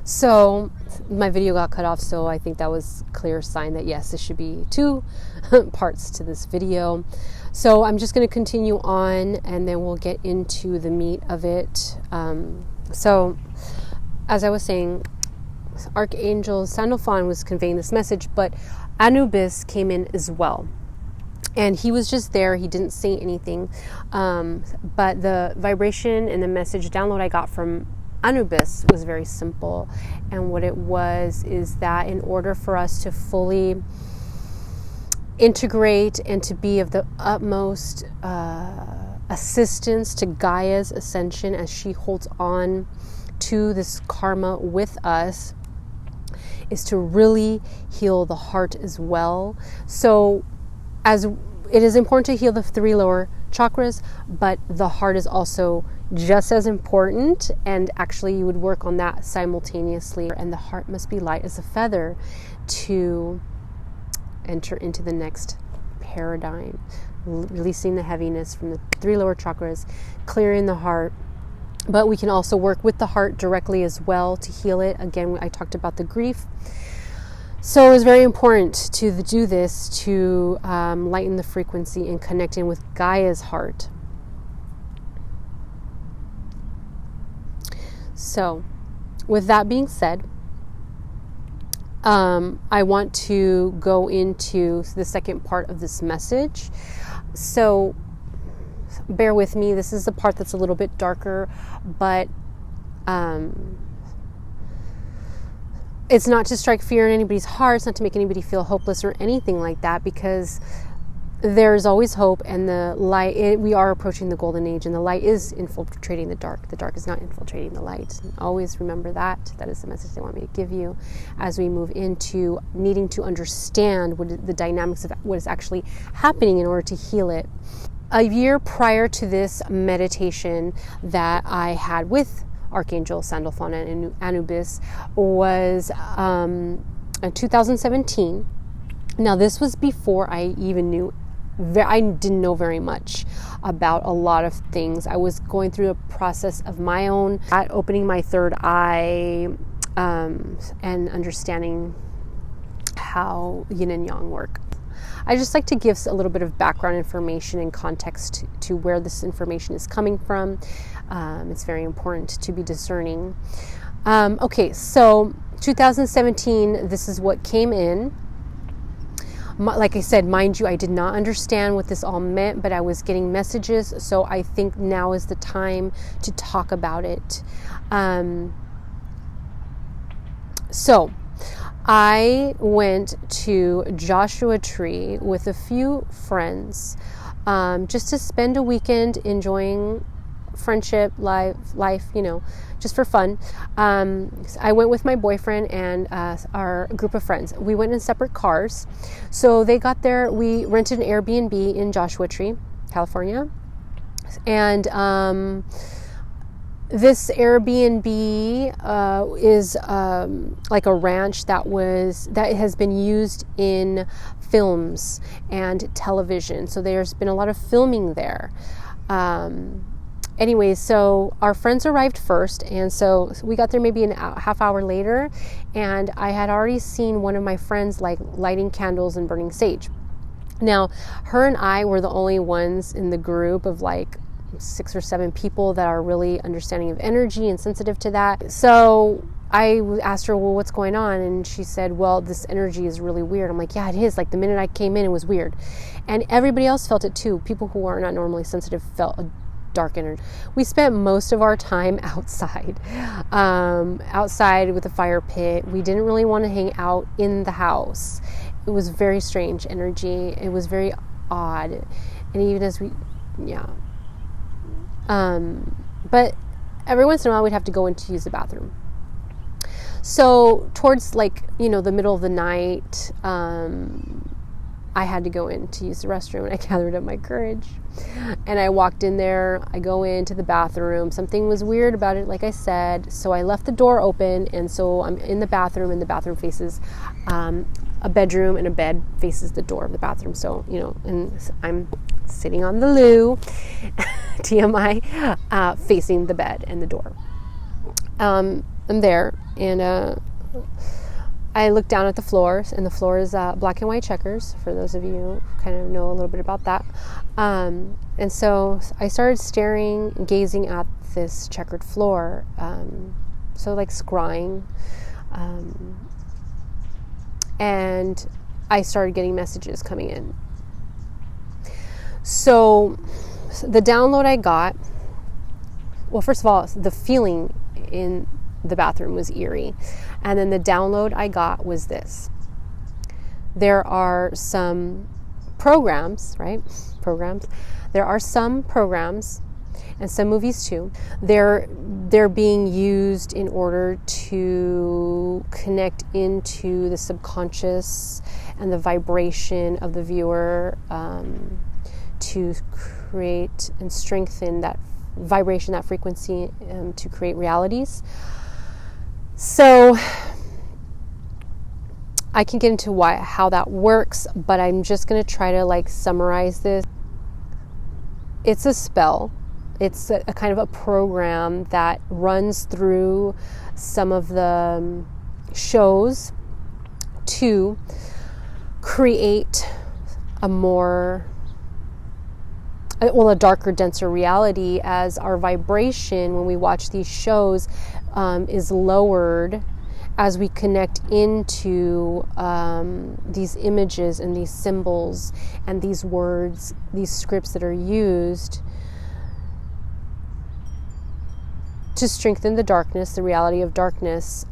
So my video got cut off, so I think that was a clear sign that yes, this should be 2 parts to this video. So I'm just going to continue on, and then we'll get into the meat of it. So as I was saying, Arch Angel Sandalphon was conveying this message, but Anubis came in as well. And he was just there. He didn't say anything. But the vibration and the message download I got from Anubis was very simple. And what it was is that in order for us to fully integrate and to be of the utmost assistance to Gaia's ascension as she holds on to this karma with us, is to really heal the heart as well. So as it is important to heal the 3 lower chakras, but the heart is also just as important, and actually you would work on that simultaneously. And the heart must be light as a feather to enter into the next paradigm, releasing the heaviness from the 3 lower chakras, clearing the heart. But we can also work with the heart directly as well to heal it. Again, I talked about the grief. So it was very important to do this, to lighten the frequency and connecting with Gaia's heart. So with that being said, I want to go into the second part of this message. So bear with me. This is the part that's a little bit darker, but it's not to strike fear in anybody's heart. It's not to make anybody feel hopeless or anything like that, because there's always hope, and the light, we are approaching the golden age, and the light is infiltrating the dark. The dark is not infiltrating the light. And always remember that. That is the message they want me to give you as we move into needing to understand what the dynamics of what is actually happening in order to heal it. A year prior to this meditation that I had with Archangel Sandalphon and Anubis was in 2017. Now this was before I even knew, I didn't know very much about a lot of things. I was going through a process of my own, opening my third eye and understanding how yin and yang work. I just like to give a little bit of background information and context to where this information is coming from. It's very important to be discerning. Okay, so 2017, this is what came in. Like I said, mind you, I did not understand what this all meant, but I was getting messages, so I think now is the time to talk about it. So I went to Joshua Tree with a few friends just to spend a weekend enjoying friendship, life, you know, just for fun. I went with my boyfriend and our group of friends. We went in separate cars. So they got there. We rented an Airbnb in Joshua Tree, California. And this Airbnb is like a ranch that has been used in films and television. So there's been a lot of filming there. Anyways, so our friends arrived first, and so we got there maybe a half hour later, and I had already seen one of my friends like lighting candles and burning sage. Now, her and I were the only ones in the group of like 6 or 7 people that are really understanding of energy and sensitive to that. So I asked her, well, what's going on? And she said, well, this energy is really weird. I'm like, yeah, it is. Like the minute I came in, it was weird. And everybody else felt it too. People who are not normally sensitive felt a dark energy. We spent most of our time outside, outside with a fire pit. We didn't really want to hang out in the house. It was very strange energy. It was very odd. And even as but every once in a while we'd have to go in to use the bathroom. So towards the middle of the night, I had to go in to use the restroom, and I gathered up my courage and I walked in there. I go into the bathroom. Something was weird about it, like I said. So I left the door open, and so I'm in the bathroom, and the bathroom faces a bedroom, and a bed faces the door of the bathroom. So, and I'm sitting on the loo, TMI, facing the bed and the door. I'm there, and I look down at the floor, and the floor is black and white checkers, for those of you who kind of know a little bit about that. And so I started staring and gazing at this checkered floor, so like scrying. And I started getting messages coming in. So the download I got, well, first of all, the feeling in the bathroom was eerie. And then the download I got was this. There are some programs, right? There are some programs, and some movies too. They're being used in order to connect into the subconscious and the vibration of the viewer, to create and strengthen that vibration, that frequency, to create realities. So I can get into how that works, but I'm just going to try to summarize this. It's a spell. It's a kind of a program that runs through some of the shows to create a darker, denser reality, as our vibration when we watch these shows is lowered as we connect into these images and these symbols and these words, these scripts that are used to strengthen the darkness, the reality of darkness.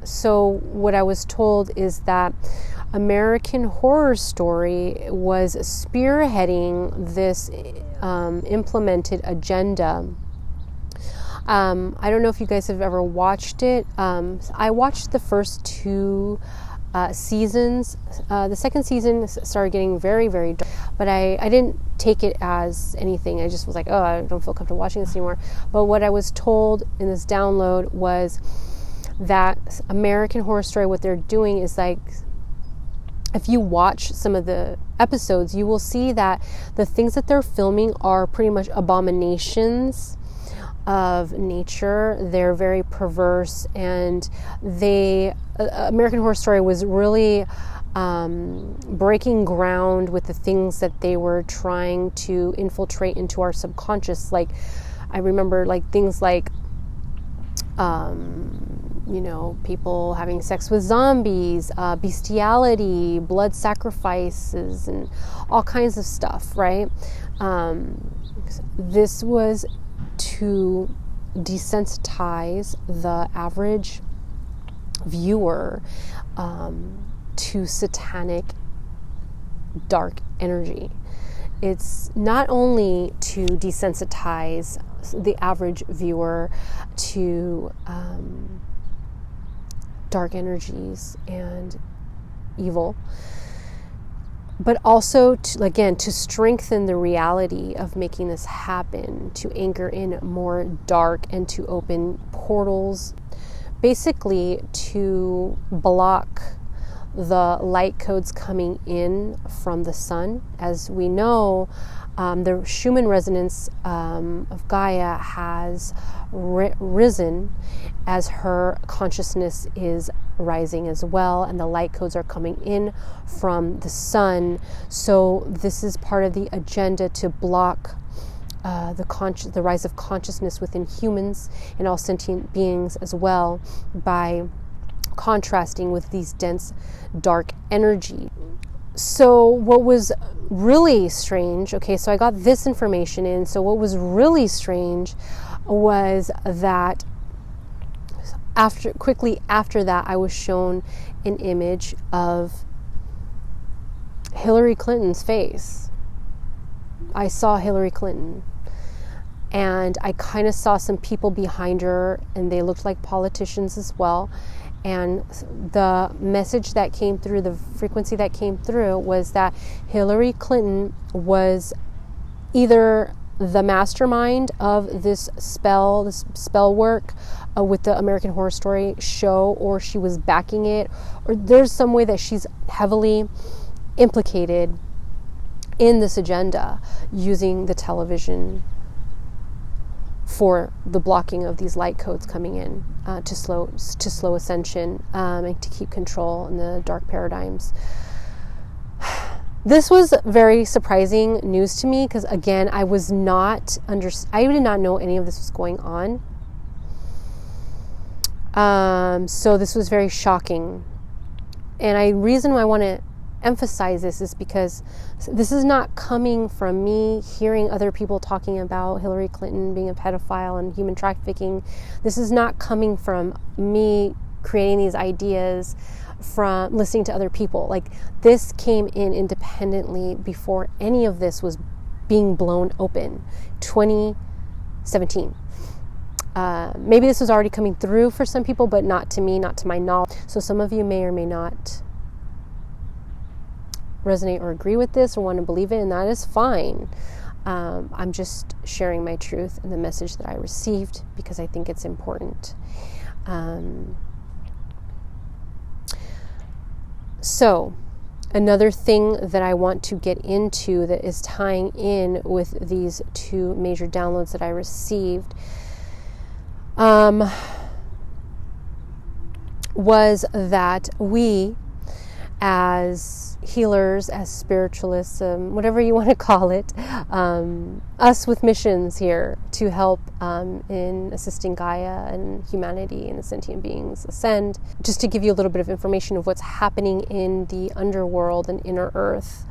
So what I was told is that American Horror Story was spearheading this implemented agenda. I don't know if you guys have ever watched it. I watched the first 2 seasons. The second season started getting very, very dark, but I didn't take it as anything. I just was like, oh, I don't feel comfortable watching this anymore. But what I was told in this download was that American Horror Story, what they're doing is if you watch some of the episodes, you will see that the things that they're filming are pretty much abominations of nature. They're very perverse, and American Horror Story was really breaking ground with the things that they were trying to infiltrate into our subconscious. I remember things like people having sex with zombies, bestiality, blood sacrifices, and all kinds of stuff, right? This was to desensitize the average viewer to satanic dark energy. It's not only to desensitize the average viewer to dark energies and evil, but also to strengthen the reality of making this happen, to anchor in more dark and to open portals, basically to block the light codes coming in from the sun. As we know, the Schumann resonance of Gaia has risen as her consciousness is rising as well, and the light codes are coming in from the sun. So this is part of the agenda to block the rise of consciousness within humans and all sentient beings as well, by contrasting with these dense dark energy. So what was really strange, so I got this information in. So what was really strange was that quickly after that, I was shown an image of Hillary Clinton's face. I saw Hillary Clinton, and I kind of saw some people behind her, and they looked like politicians as well. And the message that came through, the frequency that came through, was that Hillary Clinton was either the mastermind of this spell work with the American Horror Story show, or she was backing it, or there's some way that she's heavily implicated in this agenda using the television for the blocking of these light codes coming in to slow ascension and to keep control in the dark paradigms. This was very surprising news to me because, again, I did not know any of this was going on. So this was very shocking. And the reason why I want to emphasize this is because this is not coming from me hearing other people talking about Hillary Clinton being a pedophile and human trafficking. This is not coming from me creating these ideas from listening to other people. Like, this came in independently before any of this was being blown open. 2017. Maybe this was already coming through for some people, but not to me, not to my knowledge. So some of you may or may not resonate or agree with this or want to believe it, and that is fine. I'm just sharing my truth and the message that I received because I think it's important. So another thing that I want to get into that is tying in with these two major downloads that I received was that we, as healers, as spiritualists, whatever you want to call it, us with missions here to help in assisting Gaia and humanity and the sentient beings ascend. Just to give you a little bit of information of what's happening in the underworld and inner earth.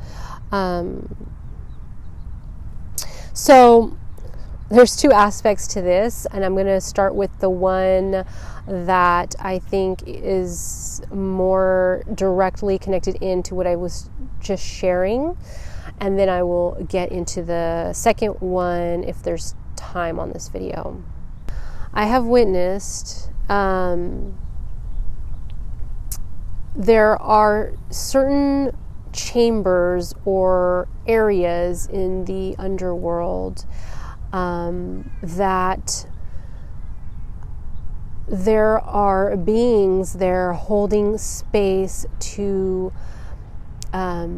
So there's two aspects to this, and I'm going to start with the one that I think is more directly connected into what I was just sharing, and then I will get into the second one if there's time on this video. I have witnessed there are certain chambers or areas in the underworld that there are beings there holding space to, how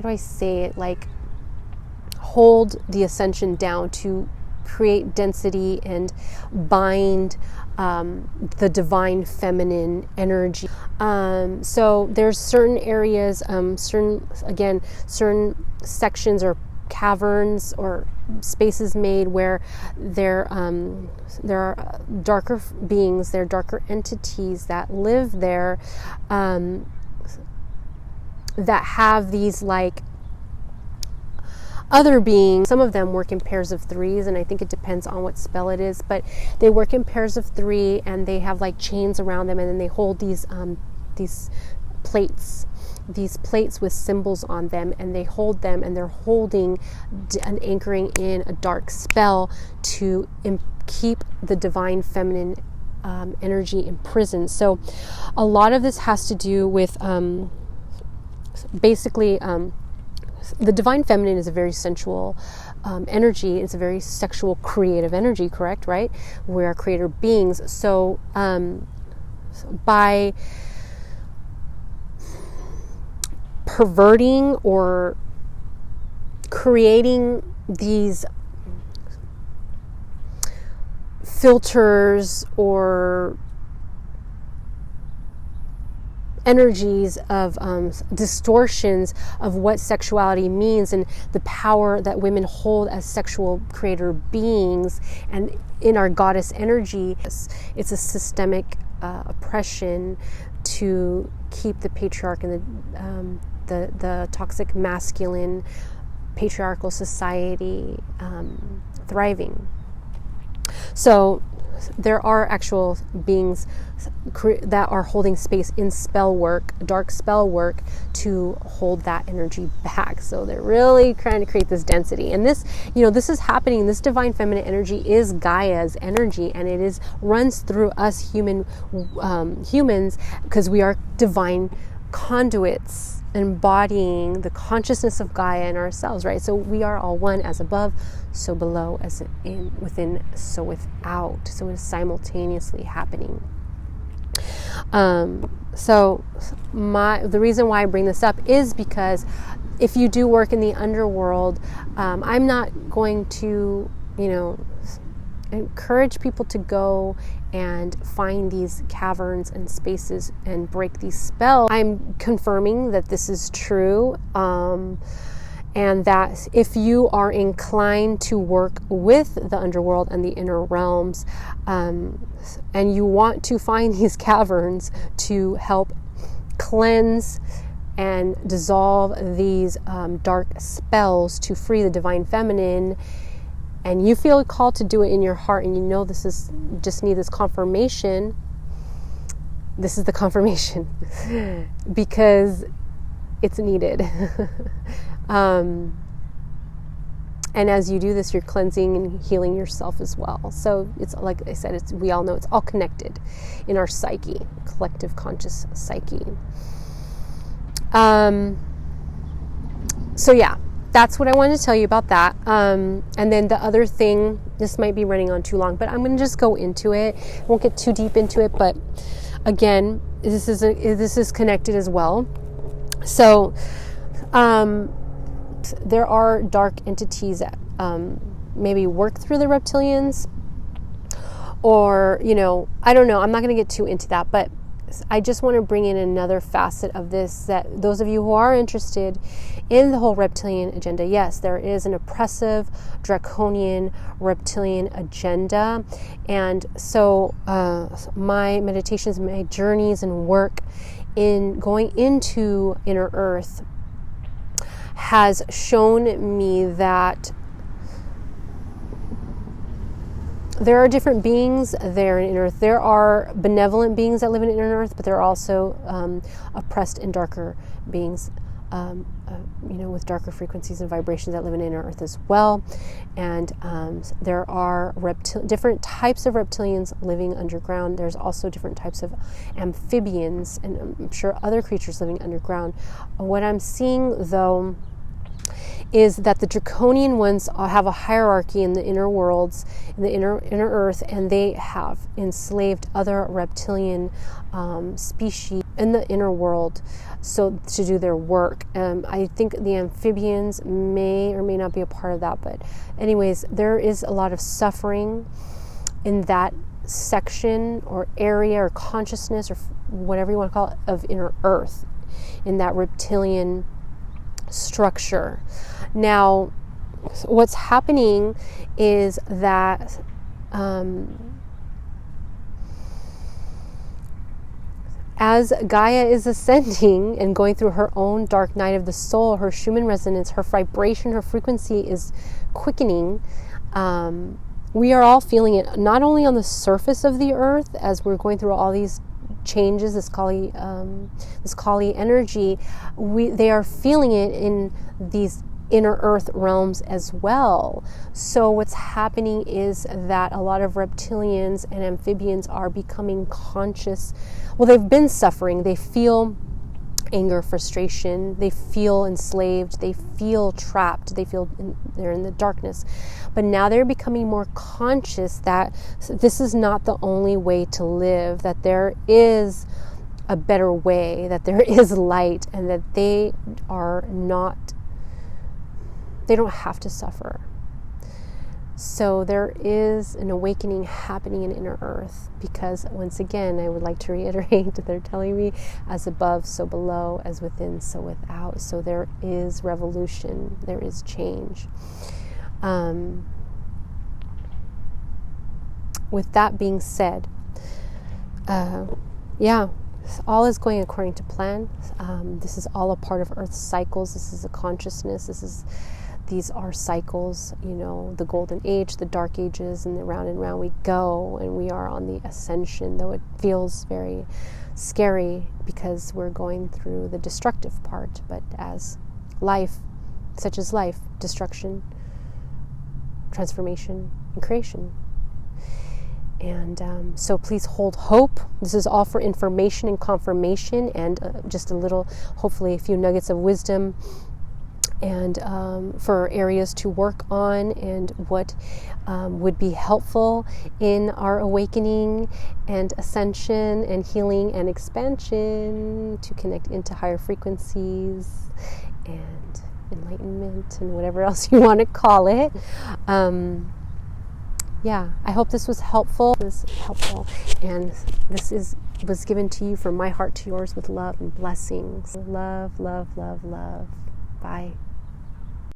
do I say it, like hold the ascension down, to create density and bind the divine feminine energy. So there's certain areas, certain sections or caverns or spaces made where there are darker beings, there are darker entities that live there, that have these like other beings. Some of them work in pairs of threes, and I think it depends on what spell it is, but they work in pairs of three, and they have like chains around them, and then they hold these plates with symbols on them, and they hold them, and they're holding and anchoring in a dark spell to keep the divine feminine energy imprisoned. So a lot of this has to do with basically the divine feminine is a very sensual energy. It's a very sexual, creative energy, correct, right? We are creator beings. So by perverting or creating these filters or energies of distortions of what sexuality means and the power that women hold as sexual creator beings, and in our goddess energy, it's a systemic oppression to keep the patriarch and the toxic masculine patriarchal society thriving. So there are actual beings that are holding space in spell work, dark spell work, to hold that energy back. So they're really trying to create this density. And this, this is happening. This divine feminine energy is Gaia's energy, and it runs through us humans, because we are divine conduits embodying the consciousness of Gaia in ourselves, right? So we are all one, as above, so below, as in within, so without. So it is simultaneously happening. So the reason why I bring this up is because if you do work in the underworld, I'm not going to encourage people to go and find these caverns and spaces and break these spells. I'm confirming that this is true, and that if you are inclined to work with the underworld and the inner realms, and you want to find these caverns to help cleanse and dissolve these dark spells to free the divine feminine, and you feel called to do it in your heart, and this is just need this confirmation, this is the confirmation because it's needed. And as you do this, you're cleansing and healing yourself as well. So it's like I said, we all know it's all connected in our psyche, collective conscious psyche. So yeah, that's what I wanted to tell you about that. And then the other thing, this might be running on too long, but I'm going to just go into it. I won't get too deep into it, but again, this is connected as well. So there are dark entities that maybe work through the reptilians, or I don't know. I'm not going to get too into that, but I just want to bring in another facet of this, that those of you who are interested in the whole reptilian agenda, yes, there is an oppressive, draconian, reptilian agenda. And so my meditations, my journeys and work in going into inner earth has shown me that there are different beings there in inner earth. There are benevolent beings that live in inner earth, but there are also oppressed and darker beings, with darker frequencies and vibrations that live in inner earth as well. And there are different types of reptilians living underground. There's also different types of amphibians, and I'm sure other creatures living underground. What I'm seeing, though, is that the draconian ones have a hierarchy in the inner worlds, in the inner earth, and they have enslaved other reptilian species in the inner world, so to do their work. I think the amphibians may or may not be a part of that, but anyways, there is a lot of suffering in that section or area or consciousness or whatever you want to call it of inner earth, in that reptilian structure. Now, what's happening is that as Gaia is ascending and going through her own dark night of the soul, her Schumann resonance, her vibration, her frequency is quickening. We are all feeling it, not only on the surface of the earth as we're going through all these changes, this Kali energy, they are feeling it in these inner earth realms as well. So what's happening is that a lot of reptilians and amphibians are becoming conscious. Well, they've been suffering. They feel anger, frustration. They feel enslaved. They feel trapped. They feel they're in the darkness. But now they're becoming more conscious that this is not the only way to live, that there is a better way, that there is light, and that they don't have to suffer. So there is an awakening happening in inner earth, because once again, I would like to reiterate, they're telling me as above, so below, as within, so without. So there is revolution, there is change. With that being said, all is going according to plan. This is all a part of Earth's cycles. This is a consciousness. These are cycles, the golden age, the dark ages, and round we go, and we are on the ascension, though it feels very scary because we're going through the destructive part. But as life, such as life, destruction, transformation, and creation. And so please hold hope. This is all for information and confirmation, and just a little, hopefully a few nuggets of wisdom, and for areas to work on, and what would be helpful in our awakening and ascension and healing and expansion to connect into higher frequencies and enlightenment and whatever else you want to call it. yeah, I hope this was helpful. And this was given to you from my heart to yours with love and blessings. Love, love, love, love. Bye.